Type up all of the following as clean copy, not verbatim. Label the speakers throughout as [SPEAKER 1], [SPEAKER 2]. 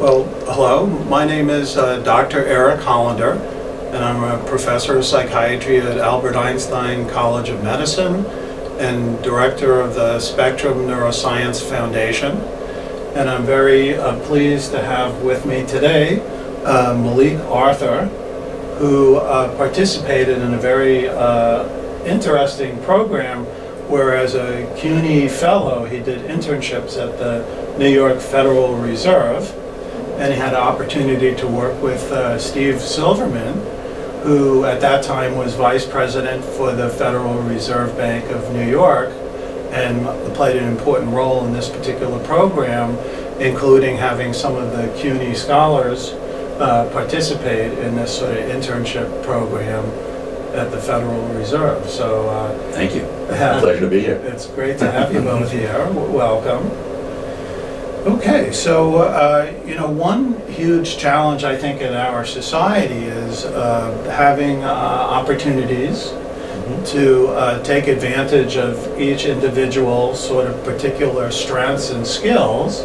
[SPEAKER 1] Well, hello. My name is Dr. Eric Hollander, and I'm a professor of psychiatry at Albert Einstein College of Medicine and director of the Spectrum Neuroscience Foundation. And I'm very pleased to have with me today Malik Arthur, who participated in a very interesting program where, as a CUNY fellow, he did internships at the New York Federal Reserve, and he had an opportunity to work with Steve Silverman, who at that time was vice president for the Federal Reserve Bank of New York, and played an important role in this particular program, including having some of the CUNY scholars participate in this sort of internship program at the Federal Reserve. So
[SPEAKER 2] thank you. Pleasure to be here.
[SPEAKER 1] It's great to have you both here. Welcome. Okay, so one huge challenge I think in our society is having opportunities to take advantage of each individual's sort of particular strengths and skills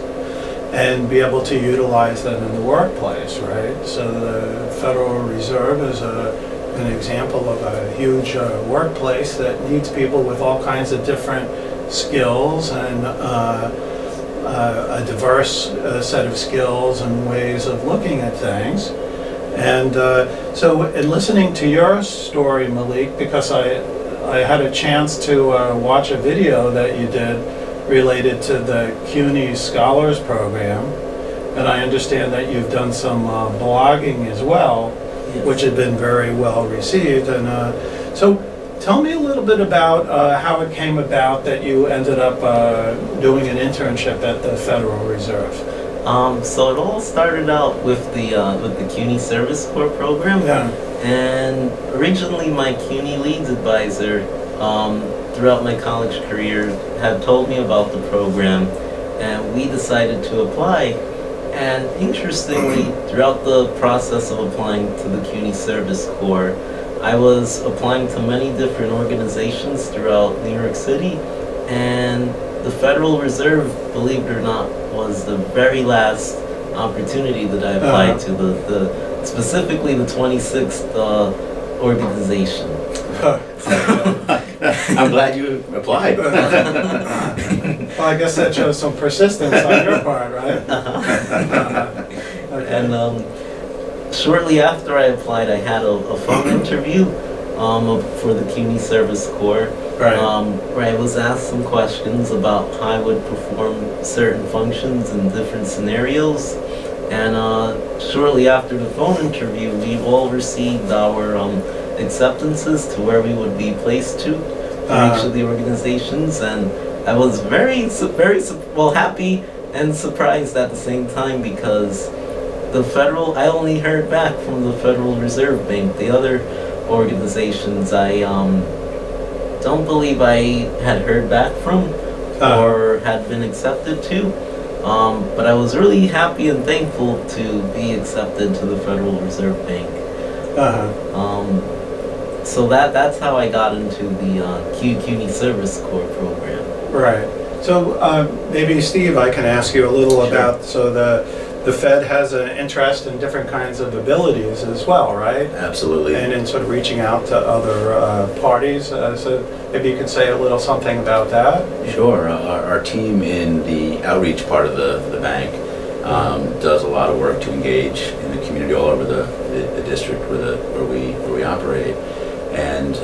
[SPEAKER 1] and be able to utilize them in the workplace, right? So the Federal Reserve is an example of a huge workplace that needs people with all kinds of different skills and a diverse set of skills and ways of looking at things. And so in listening to your story, Malik, because I had a chance to watch a video that you did related to the CUNY Scholars Program, and I understand that you've done some blogging as well, yes, which had been very well received. And so tell me a little bit about how it came about that you ended up doing an internship at the Federal Reserve.
[SPEAKER 3] So it all started out with the CUNY Service Corps program.
[SPEAKER 1] Yeah.
[SPEAKER 3] And originally my CUNY Leads advisor throughout my college career had told me about the program, and we decided to apply. And interestingly, throughout the process of applying to the CUNY Service Corps, I was applying to many different organizations throughout New York City, and the Federal Reserve, believe it or not, was the very last opportunity that I applied to, the specifically the 26th organization.
[SPEAKER 2] I'm glad you applied.
[SPEAKER 1] Well, I guess that shows some persistence on your part, right? Okay.
[SPEAKER 3] And shortly after I applied, I had a phone interview for the CUNY Service Corps,
[SPEAKER 1] right,
[SPEAKER 3] where I was asked some questions about how I would perform certain functions in different scenarios. And shortly after the phone interview, we all received our acceptances to where we would be placed to for each of the organizations, and I was very happy and surprised at the same time, because I only heard back from the Federal Reserve Bank. The other organizations I don't believe I had heard back from or had been accepted to, but I was really happy and thankful to be accepted to the Federal Reserve Bank. So that's how I got into the CUNY Service Corps program.
[SPEAKER 1] Right. So maybe, Steve, I can ask you a little about, so the Fed has an interest in different kinds of abilities as well, right?
[SPEAKER 2] Absolutely.
[SPEAKER 1] And in sort of reaching out to other parties. So maybe you could say a little something about that.
[SPEAKER 2] Sure. Our team in the outreach part of the bank does a lot of work to engage in the community all over the district where we operate. And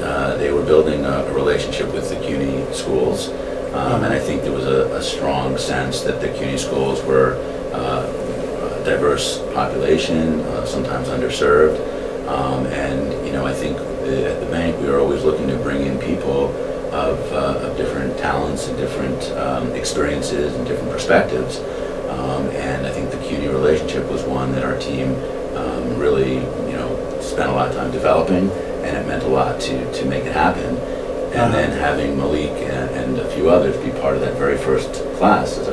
[SPEAKER 2] they were building a relationship with the CUNY schools. And I think there was a strong sense that the CUNY schools were a diverse population, sometimes underserved. And I think at the bank we were always looking to bring in people of different talents and different experiences and different perspectives. And I think the CUNY relationship was one that our team really spent a lot of time developing, and it meant a lot to make it happen. And then having Malik and a few others be part of that very first class, it's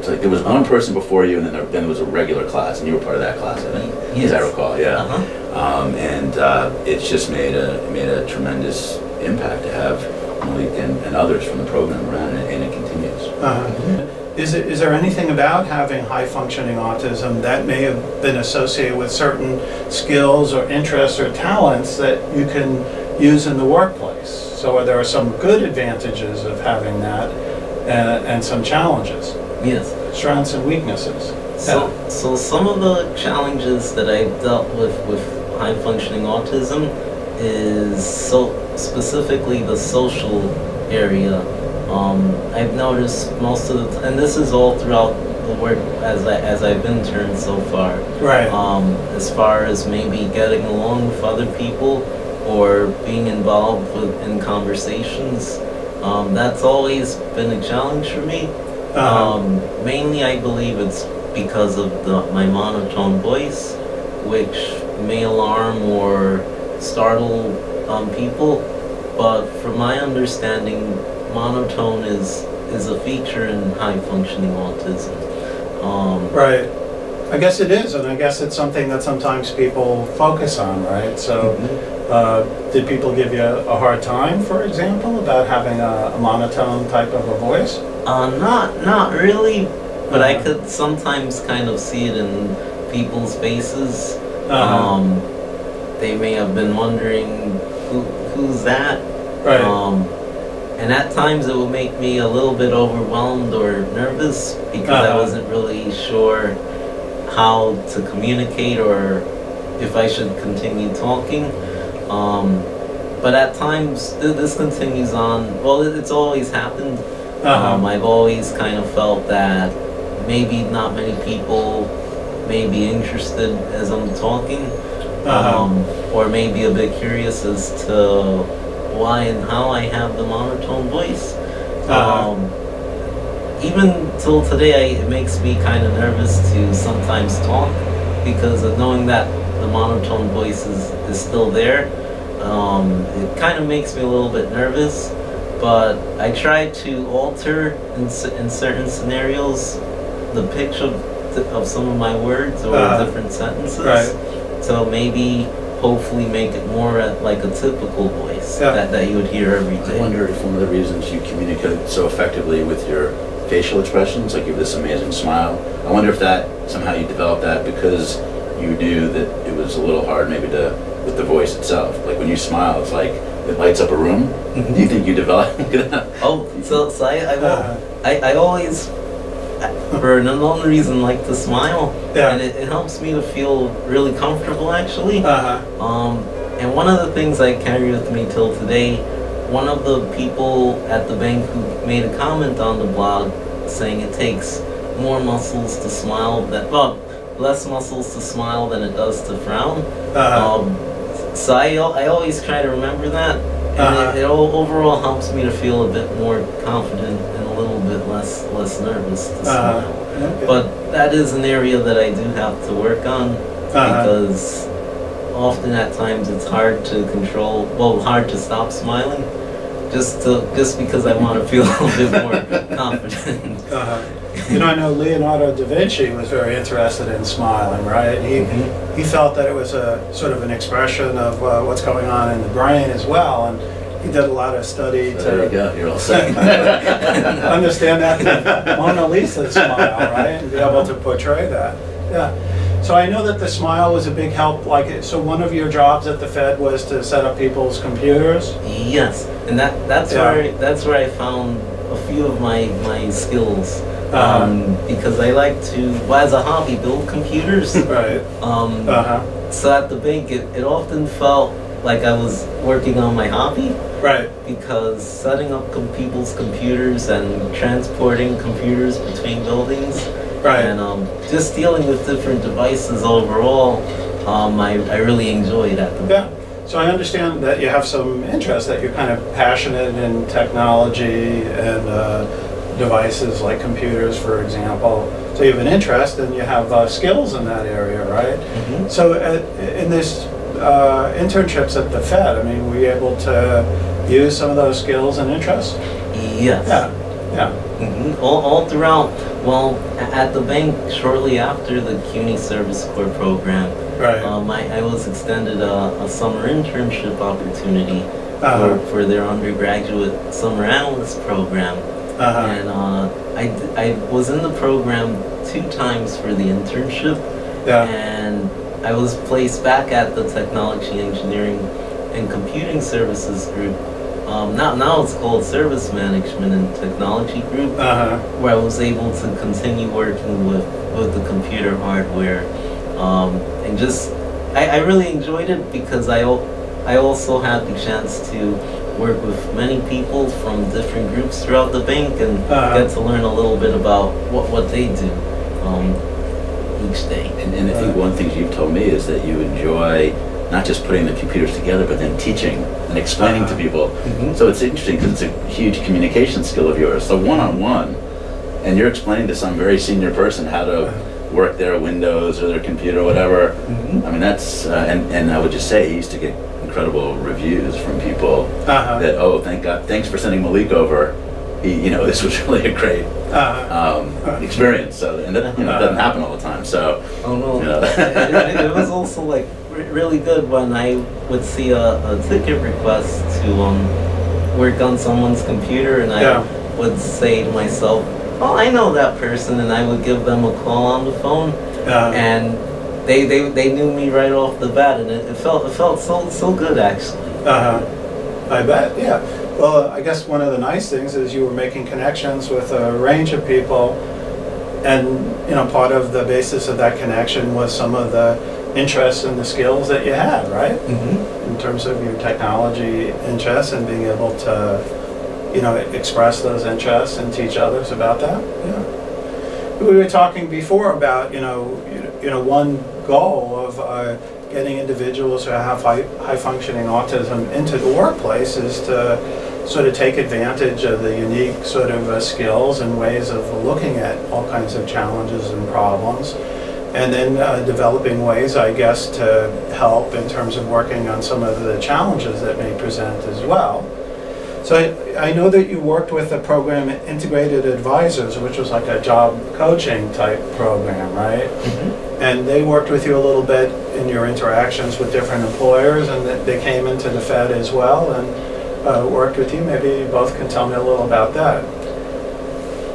[SPEAKER 2] like there was one person before you, and then there was a regular class, and you were part of that class, I think, as I recall. Yeah. And it's just made a tremendous impact to have Malik and others from the program around, and it continues.
[SPEAKER 1] Is there anything about having high-functioning autism that may have been associated with certain skills or interests or talents that you can use in the workplace? So there are some good advantages of having that and some challenges,
[SPEAKER 3] Yes.
[SPEAKER 1] strengths and weaknesses.
[SPEAKER 3] So some of the challenges that I've dealt with high functioning autism is specifically the social area. I've noticed most of the and this is all throughout the work as I've interned so far.
[SPEAKER 1] Right.
[SPEAKER 3] As far as maybe getting along with other people or being involved in conversations, that's always been a challenge for me. Mainly, I believe it's because of my monotone voice, which may alarm or startle people. But from my understanding, monotone is a feature in high-functioning autism.
[SPEAKER 1] Right. I guess it is, and I guess it's something that sometimes people focus on, right? So, did people give you a hard time, for example, about having a monotone type of a voice?
[SPEAKER 3] Not really, but I could sometimes kind of see it in people's faces. They may have been wondering who's that.
[SPEAKER 1] Right.
[SPEAKER 3] And at times it would make me a little bit overwhelmed or nervous because I wasn't really sure how to communicate or if I should continue talking. But at times this continues on. Well, it's always happened. I've always kind of felt that maybe not many people may be interested as I'm talking, or maybe a bit curious as to why and how I have the monotone voice. Even till today, it makes me kind of nervous to sometimes talk because of knowing that the monotone voice is still there. It kind of makes me a little bit nervous, but I try to alter in certain scenarios the pitch of some of my words or different sentences.
[SPEAKER 1] Right.
[SPEAKER 3] So maybe hopefully make it more like a typical voice that you would hear every
[SPEAKER 2] I
[SPEAKER 3] day.
[SPEAKER 2] wonder if one of the reasons you communicate so effectively with your facial expressions, like you have this amazing smile, I wonder if that somehow you developed that because you knew that it was a little hard maybe with the voice itself. Like when you smile, it's like it lights up a room. Do you think you developed?
[SPEAKER 3] So I always, for an unknown reason, like to smile, and it helps me to feel really comfortable actually. And one of the things I carry with me till today, one of the people at the bank who made a comment on the blog saying it takes more muscles to smile less muscles to smile than it does to frown. So I always try to remember that, and it overall helps me to feel a bit more confident and a little bit less nervous to smile.
[SPEAKER 1] Okay.
[SPEAKER 3] But that is an area that I do have to work on because often at times it's hard to control, hard to stop smiling just because I want to feel a little bit more confident.
[SPEAKER 1] I know Leonardo da Vinci was very interested in smiling, right? He felt that it was a sort of an expression of what's going on in the brain as well, and he did a lot of study
[SPEAKER 2] There you go, you're all set.
[SPEAKER 1] understand that Mona Lisa smile, right? And be able to portray that. Yeah. So I know that the smile was a big help. So one of your jobs at the Fed was to set up people's computers.
[SPEAKER 3] Yes, and that's where I found a few of my skills. Because I like to, as a hobby, build computers.
[SPEAKER 1] Right.
[SPEAKER 3] So at the bank, it often felt like I was working on my hobby.
[SPEAKER 1] Right.
[SPEAKER 3] Because setting up people's computers and transporting computers between buildings,
[SPEAKER 1] Right.
[SPEAKER 3] and just dealing with different devices overall, I really enjoyed at the bank.
[SPEAKER 1] Yeah. So I understand that you have some interest, that you're kind of passionate in technology and devices like computers, for example. So you have an interest and you have skills in that area, right? So in this internships at the Fed, I mean, were you able to use some of those skills and interests?
[SPEAKER 3] Yes.
[SPEAKER 1] Yeah.
[SPEAKER 3] All throughout. Well, at the bank, shortly after the CUNY Service Corps program,
[SPEAKER 1] Right.
[SPEAKER 3] I was extended a summer internship opportunity for their undergraduate summer analyst program. And I was in the program 2 times for the internship, and I was placed back at the Technology, Engineering, and Computing Services group. Now it's called Service Management and Technology Group, where I was able to continue working with the computer hardware, and just I really enjoyed it because I also had the chance to work with many people from different groups throughout the bank and get to learn a little bit about what they do each day.
[SPEAKER 2] And I think one thing you've told me is that you enjoy not just putting the computers together, but then teaching and explaining to people. So it's interesting because it's a huge communication skill of yours. So one-on-one, and you're explaining to some very senior person how to work their Windows or their computer or whatever. I mean, that's, and I would just say, he used to get incredible reviews from people that, oh, thank God, thanks for sending Malik over. This was really a great experience. So, and that, it doesn't happen all the time. So,
[SPEAKER 3] it was also like really good when I would see a ticket request to work on someone's computer, and I would say to myself, oh, I know that person, and I would give them a call on the phone, and they knew me right off the bat, and it felt so good actually.
[SPEAKER 1] I bet, yeah. Well, I guess one of the nice things is you were making connections with a range of people, and part of the basis of that connection was some of the interests and the skills that you had, right? In terms of your technology interests and being able to, express those interests and teach others about that. Yeah. We were talking before about, one goal of getting individuals who have high functioning autism into the workplace is to sort of take advantage of the unique sort of skills and ways of looking at all kinds of challenges and problems, and then developing ways, I guess, to help in terms of working on some of the challenges that may present as well. So I know that you worked with the program Integrated Advisors, which was like a job coaching type program, right? And they worked with you a little bit in your interactions with different employers, and they came into the Fed as well and worked with you. Maybe you both can tell me a little about that.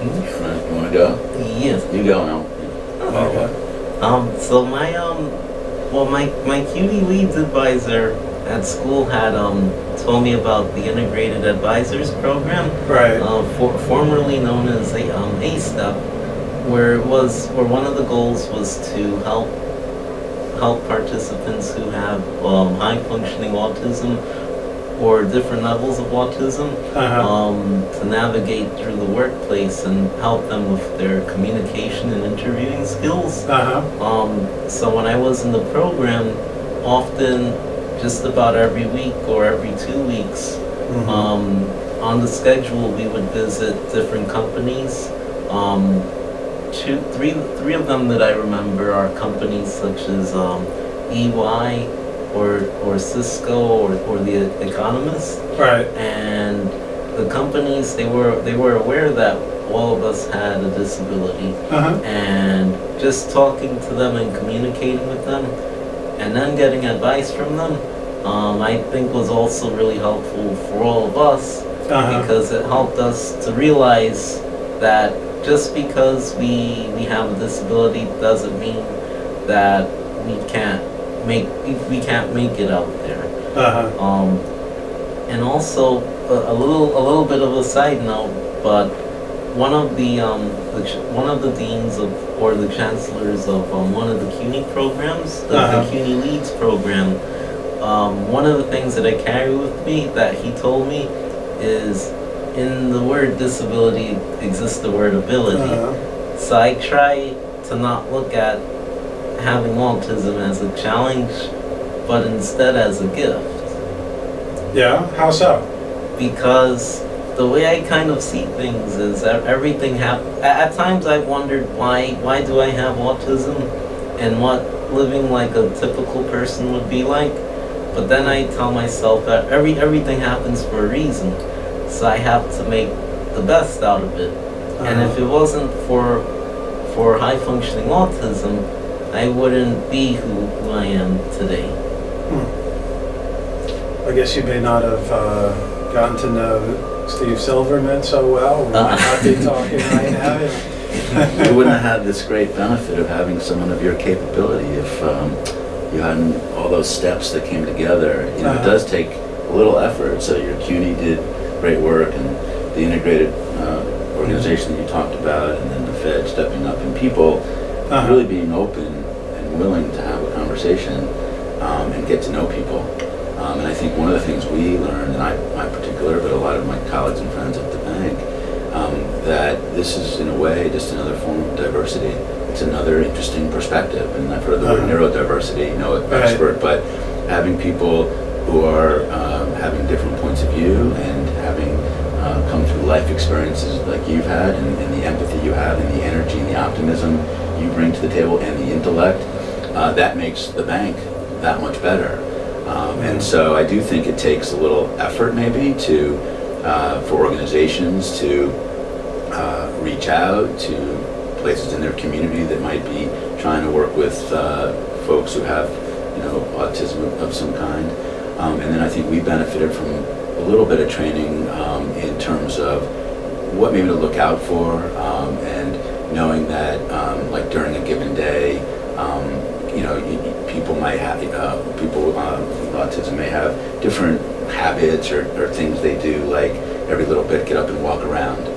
[SPEAKER 2] You want to go?
[SPEAKER 3] Yes.
[SPEAKER 2] You go now.
[SPEAKER 3] So my QD Leads advisor at school had told me about the Integrated Advisors program,
[SPEAKER 1] Right.
[SPEAKER 3] Formerly known as a A-STEP, where one of the goals was to help participants who have high functioning autism or different levels of autism to navigate through the workplace and help them with their communication and interviewing skills. So when I was in the program, often just about every week or every 2 weeks, on the schedule we would visit different companies. Three of them that I remember are companies such as EY or Cisco or The Economist.
[SPEAKER 1] Right.
[SPEAKER 3] And the companies, they were aware that all of us had a disability, and just talking to them and communicating with them and then getting advice from them, I think was also really helpful for all of us, because it helped us to realize that just because we have a disability doesn't mean that we can't make it out there. And also a little bit of a side note, but one of the deans or the chancellors of one of the CUNY programs, the CUNY Leads program, one of the things that I carry with me that he told me is, in the word disability exists the word ability. So I try to not look at having autism as a challenge, but instead as a gift.
[SPEAKER 1] Yeah, how so?
[SPEAKER 3] Because the way I kind of see things is that everything at times I've wondered why do I have autism and what living like a typical person would be like. But then I tell myself that everything happens for a reason, so I have to make the best out of it. And if it wasn't for high functioning autism, I wouldn't be who I am today.
[SPEAKER 1] I guess you may not have gotten to know Steve Silverman so well, we might not be talking right now.
[SPEAKER 2] You wouldn't have had this great benefit of having someone of your capability if you hadn't all those steps that came together. You know, it does take a little effort. So your CUNY did great work, and the integrated organization that you talked about, and then the Fed stepping up, and people really being open and willing to have a conversation and get to know people. And I think one of the things we learned, and I particular, but a lot of my colleagues and friends at the bank, that this is in a way just another form of diversity. It's another interesting perspective, and I've heard the word neurodiversity, no expert, but having people who are having different points of view and having come through life experiences like you've had, and the empathy you have, and the energy and the optimism you bring to the table, and the intellect, that makes the bank that much better. And so I do think it takes a little effort maybe to for organizations to reach out to places in their community that might be trying to work with folks who have, you know, autism of some kind. And then I think we benefited from a little bit of training in terms of what maybe to look out for, and knowing that like during a given day, you know, people might have, people with autism may have different habits or things they do, like every little bit get up and walk around,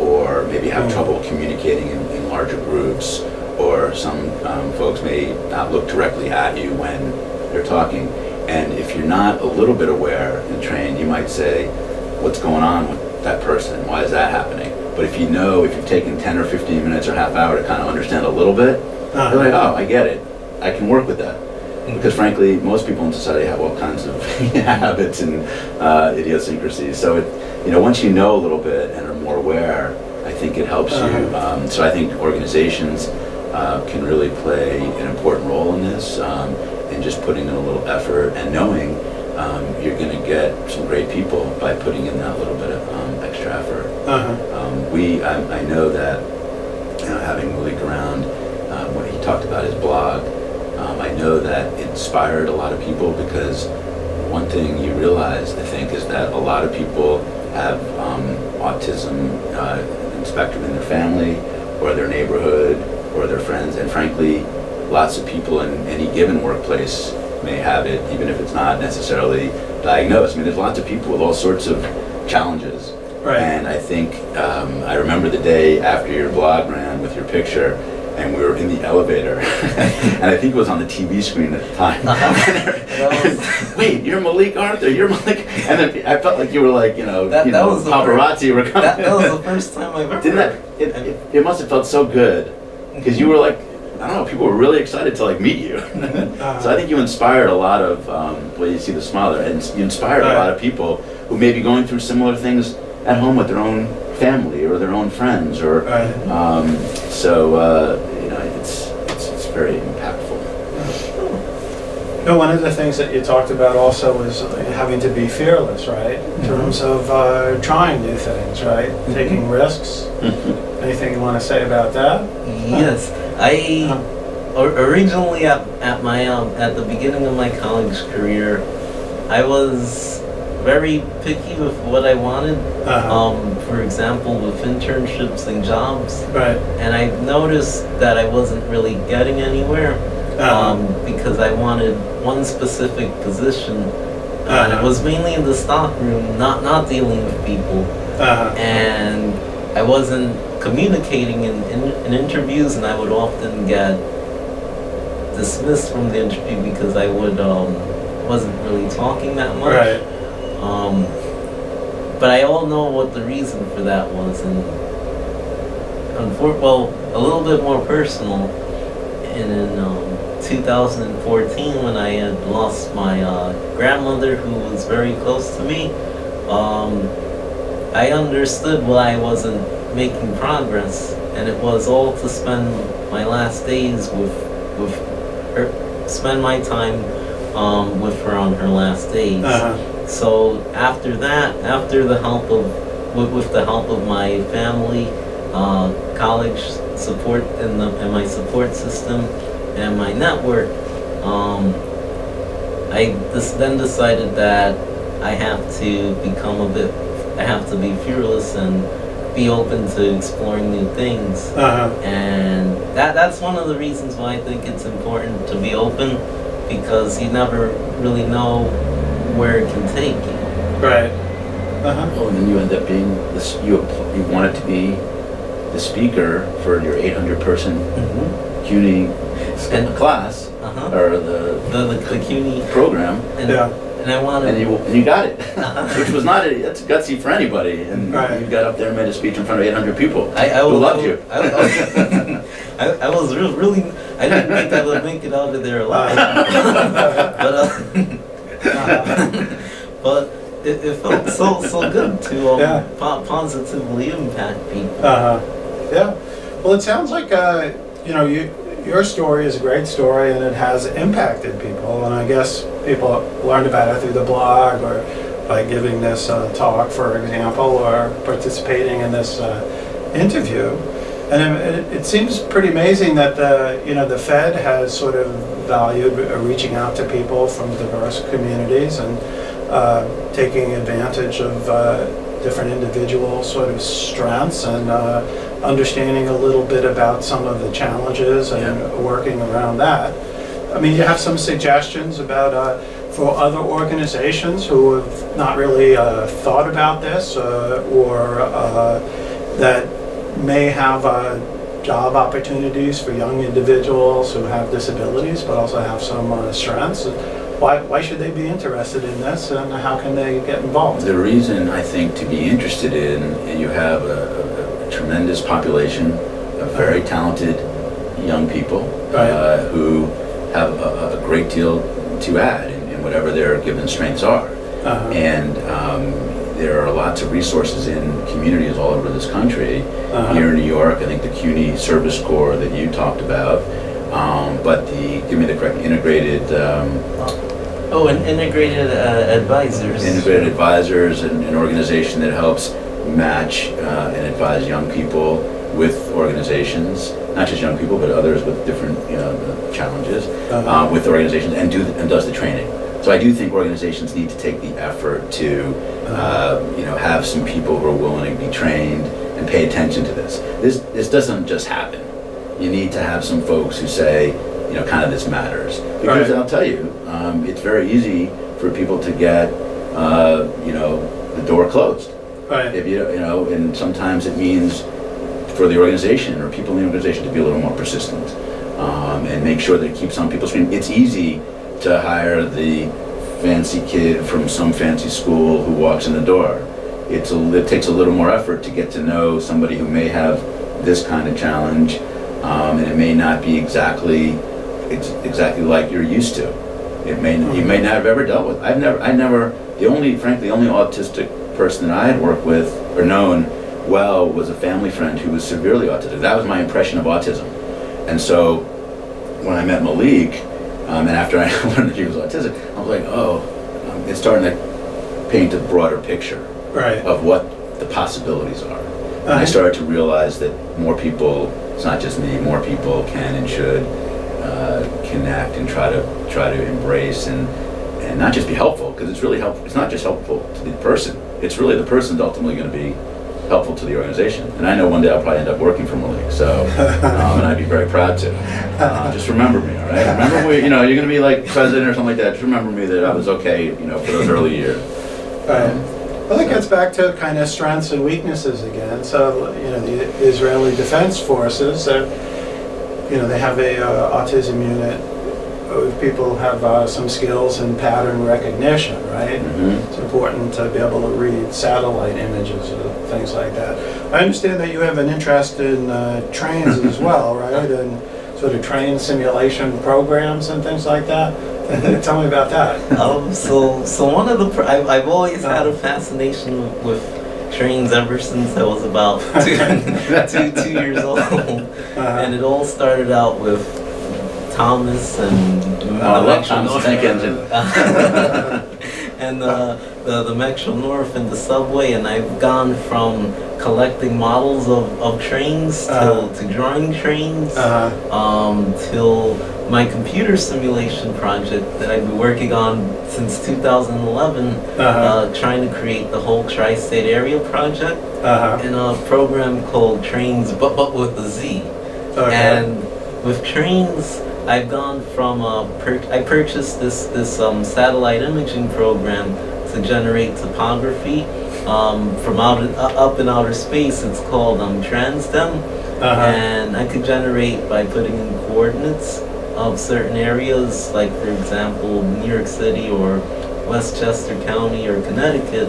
[SPEAKER 2] or maybe have trouble communicating in larger groups, or some folks may not look directly at you when they're talking. And if you're not a little bit aware and trained, you might say, what's going on with that person? Why is that happening? But if you know, if you've taken 10 or 15 minutes or half hour to kind of understand a little bit, you're like, oh, I get it. I can work with that. Because frankly, most people in society have all kinds of habits and idiosyncrasies. So, you know, once you know a little bit and are more aware, I think it helps you. So I think organizations can really play an important role in this, and just putting in a little effort and knowing you're going to get some great people by putting in that little bit of extra effort. I know that, you know, having Malik around, when he talked about his blog, I know that it inspired a lot of people, because one thing you realize, I think, is that a lot of people have autism spectrum in their family, or their neighborhood, or their friends, and frankly, lots of people in any given workplace may have it, even if it's not necessarily diagnosed. I mean, there's lots of people with all sorts of challenges. Right. And I think, I remember the day after your blog ran with your picture, and we were in the elevator, and I think it was on the TV screen at the time. Wait, you're Malik Arthur, you're Malik, and then I felt like you were like, that was paparazzi were coming.
[SPEAKER 3] That was the first time I've ever.
[SPEAKER 2] Didn't that? It must have felt so good, because you were like, I don't know, people were really excited to like meet you. So I think you inspired a lot of, well, you see the smile there, and you inspired a lot of people who may be going through similar things at home with their own family or their own friends, or it's very impactful.
[SPEAKER 1] No, one of the things that you talked about also is having to be fearless, right? In terms of trying new things, right? Taking risks. Anything you want to say about that?
[SPEAKER 3] Yes, I originally at my at the beginning of my college career, I was very picky with what I wanted. For example, with internships and jobs. Right. And I noticed that I wasn't really getting anywhere because I wanted one specific position, and it was mainly in the stock room, not dealing with people. And I wasn't communicating in interviews, and I would often get dismissed from the interview because I wasn't really talking that much. Right. But I all know what the reason for that was, and a little bit more personal. In 2014, when I had lost my grandmother, who was very close to me, I understood why I wasn't making progress, and it was all to spend my last days with her, spend my time with her on her last days. So after that, with the help of my family, college support and my support system and my network, I then decided that I have to become a bit I have to be fearless and be open to exploring new things. And that's one of the reasons why I think it's important to be open, because you never really know where it can take you.
[SPEAKER 1] Right.
[SPEAKER 2] Oh, and then you end up being this. You wanted to be the speaker for your 800-person CUNY class or
[SPEAKER 3] The CUNY
[SPEAKER 2] program.
[SPEAKER 3] And, and I wanted.
[SPEAKER 2] And you got it, which was not that's gutsy for anybody. And you got up there and made a speech in front of 800 people who loved you.
[SPEAKER 3] I was really. I didn't think I would make it out of there alive. But it felt so good to positively impact people.
[SPEAKER 1] Yeah. Well, it sounds like your story is a great story, and it has impacted people. And I guess people learned about it through the blog, or by giving this talk, for example, or participating in this interview. And it seems pretty amazing that the Fed has sort of valued reaching out to people from diverse communities and taking advantage of different individuals' sort of strengths and understanding a little bit about some of the challenges and working around that. I mean, you have some suggestions about for other organizations who have not really thought about this or that may have job opportunities for young individuals who have disabilities but also have some strengths. Why should they be interested in this, and how can they get involved?
[SPEAKER 2] The reason I think to be interested in, and you have a tremendous population of very talented young people who have a great deal to add in whatever their given strengths are. And there are lots of resources in communities all over this country. Here in New York, I think the CUNY Service Corps that you talked about, but give me the correct, integrated...
[SPEAKER 3] integrated advisors.
[SPEAKER 2] Integrated advisors, an organization that helps match and advise young people with organizations, not just young people, but others with different challenges, with organizations, and does the training. So I do think organizations need to take the effort to have some people who are willing to be trained and pay attention to this. This doesn't just happen. You need to have some folks who say, kind of this matters. Because I'll tell you, it's very easy for people to get, the door closed.
[SPEAKER 1] Right.
[SPEAKER 2] If and sometimes it means for the organization or people in the organization to be a little more persistent and make sure that it keeps on people's screen. It's easy to hire the fancy kid from some fancy school who walks in the door. It takes a little more effort to get to know somebody who may have this kind of challenge, and it may not be exactly like you're used to. You may not have ever dealt with. The only autistic person that I had worked with or known well was a family friend who was severely autistic. That was my impression of autism. And so when I met Malik, and after I learned that he was autistic, I was like, it's starting to paint a broader picture of what the possibilities are. And I started to realize that more people, it's not just me, more people can and should connect and try to embrace and not just be helpful, because it's really helpful. It's not just helpful to the person. It's really the person's ultimately going to be helpful to the organization. And I know one day I'll probably end up working for Malik, so and I'd be very proud to. Just remember me, all right? Remember you're going to be like president or something like that. Just remember me that I was okay, for those early years.
[SPEAKER 1] Well, that gets back to kind of strengths and weaknesses again. So, the Israeli Defense Forces, they have a autism unit. People have some skills in pattern recognition, right? It's important to be able to read satellite images or things like that. I understand that you have an interest in trains as well, right? And sort of train simulation programs and things like that. Tell me about that.
[SPEAKER 3] So one of the I've always had a fascination with trains ever since I was about two years old, and it all started out with Thomas and
[SPEAKER 2] I love Thomas Tank Engine.
[SPEAKER 3] and the Metro North and the subway, and I've gone from collecting models of trains to drawing trains, till my computer simulation project that I've been working on since 2011, trying to create the whole tri-state area project in a program called Trains, but with a Z.
[SPEAKER 1] Okay.
[SPEAKER 3] And with Trains, I've gone from I purchased this satellite imaging program to generate topography from up in outer space. It's called Transdem, and I could generate by putting in coordinates of certain areas, like for example New York City or Westchester County or Connecticut.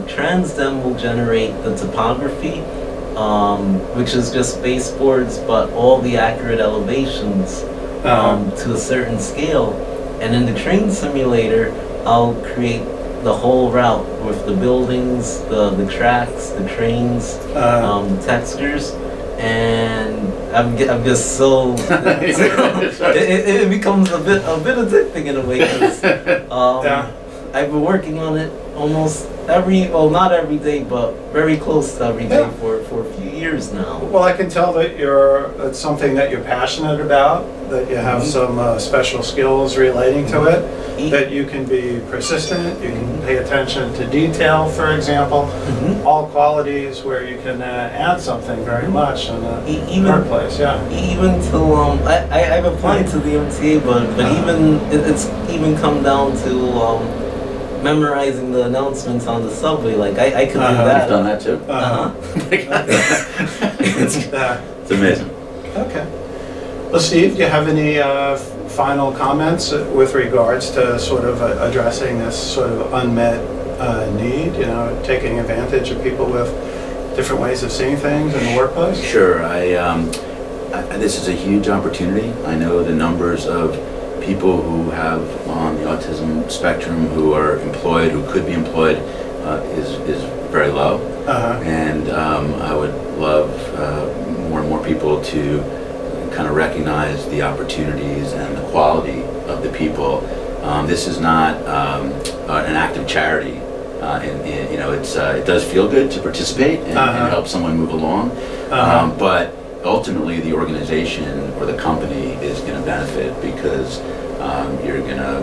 [SPEAKER 3] Transdem will generate the topography, which is just baseboards, but all the accurate elevations to a certain scale. And in the train simulator, I'll create the whole route with the buildings, the tracks, the trains, the textures, and I'm just so it becomes a bit addicting in a way, 'cause, I've been working on it almost not every day, but very close to every day for a few years now.
[SPEAKER 1] Well, I can tell that it's something that you're passionate about, that you have some special skills relating to it, that you can be persistent, you can pay attention to detail, for example, all qualities where you can add something very much in the workplace,
[SPEAKER 3] Even till, I've applied to the MTA, but even, it's even come down to, memorizing the announcements on the subway. Like I could do that.
[SPEAKER 2] You've done that too? It's amazing.
[SPEAKER 1] Okay. Well, Steve, do you have any final comments with regards to sort of addressing this sort of unmet need, taking advantage of people with different ways of seeing things in the workplace?
[SPEAKER 2] Sure. This is a huge opportunity. I know the numbers of people who have on the autism spectrum who are employed, who could be employed, is very low. And I would love more and more people to kind of recognize the opportunities and the quality of the people. This is not an act of charity. It does feel good to participate and help someone move along, but ultimately the organization or the company is going to benefit, because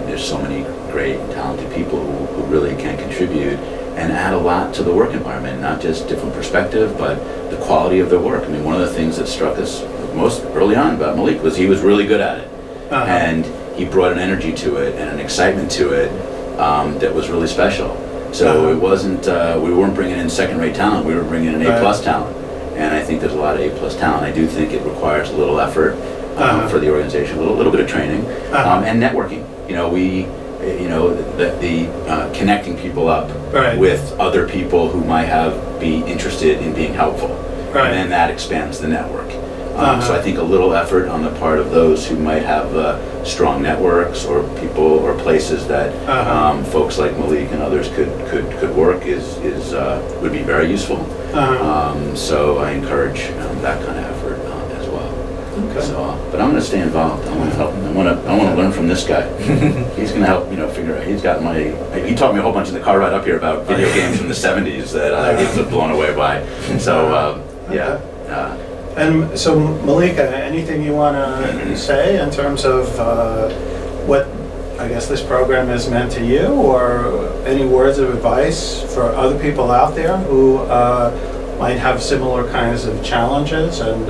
[SPEAKER 2] there's so many great and talented people who really can contribute and add a lot to the work environment, not just different perspective, but the quality of their work. I mean, one of the things that struck us most early on about Malik was he was really good at it. And he brought an energy to it and an excitement to it that was really special. So it wasn't, we weren't bringing in second-rate talent, we were bringing in A-plus talent. And I think there's a lot of A-plus talent. I do think it requires a little effort for the organization, a little bit of training, and networking. The connecting people up with other people who might be interested in being helpful. And then that expands the network. So I think a little effort on the part of those who might have strong networks or people or places that folks like Malik and others could work would be very useful. So I encourage that kind of effort as well.
[SPEAKER 1] Okay.
[SPEAKER 2] So, but I'm going to stay involved. I want to help. I want to learn from this guy. He's going to help figure out. He taught me a whole bunch in the car ride up here about video games from the '70s that I was blown away by. So
[SPEAKER 1] And so, Malik, anything you want to say in terms of what I guess this program has meant to you, or any words of advice for other people out there who might have similar kinds of challenges and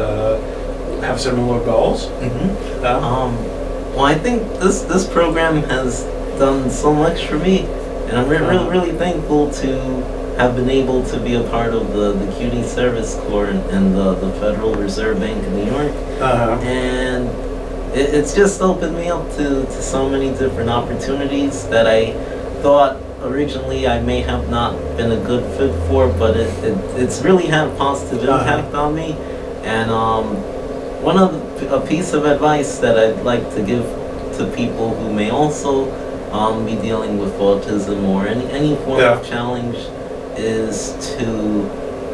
[SPEAKER 1] have similar goals?
[SPEAKER 3] Well, I think this program has done so much for me, and I'm really thankful to have been able to be a part of the CUNY Service Corps and the Federal Reserve Bank of New York. And it's just opened me up to so many different opportunities that I thought originally I may have not been a good fit for, but it's really had a positive impact on me. And a piece of advice that I'd like to give to people who may also be dealing with autism or any form of challenge is to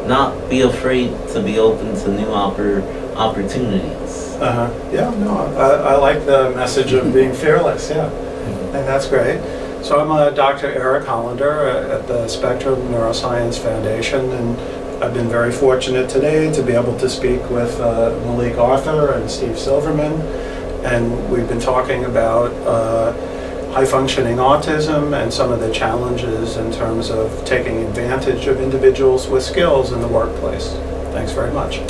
[SPEAKER 3] not be afraid to be open to new opportunities.
[SPEAKER 1] I like the message of being fearless, and that's great. So I'm Dr. Eric Hollander at the Spectrum Neuroscience Foundation, and I've been very fortunate today to be able to speak with Malik and Steve Silverman, and we've been talking about high-functioning autism and some of the challenges in terms of taking advantage of individuals with skills in the workplace. Thanks very much.